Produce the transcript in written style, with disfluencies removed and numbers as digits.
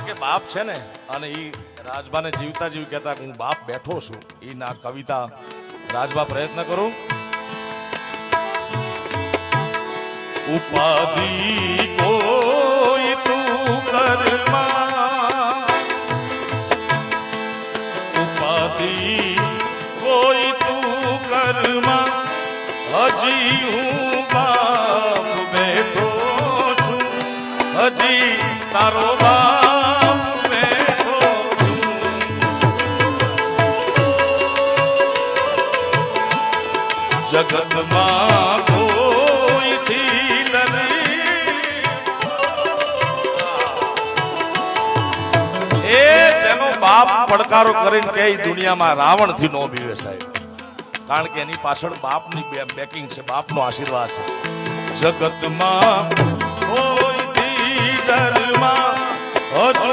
કે બાપ છે ને, અને ઈ રાજબાને જીવતા જીવ કહેતા હું બાપ બેઠો છું. ઈ ના કવિતા રાજબા પ્રયત્ન કરું. ઉપાધિ કોઈ તું કરમાં, ઉપાધિ કોઈ તું કરમાં, હજી હું બાપ બેઠો છું, હજી તારો બાપ બેઠો છું. જગતમાં કોઈથી નથી, એ જેનો બાપ પડકારો કરીને કે દુનિયામાં રાવણ થી નો બીવે સાહેબ, કારણ કે એની પાછળ બાપની બેકિંગ છે, બાપનો આશીર્વાદ છે. જગતમાં કોઈથી ડરમાં હજુ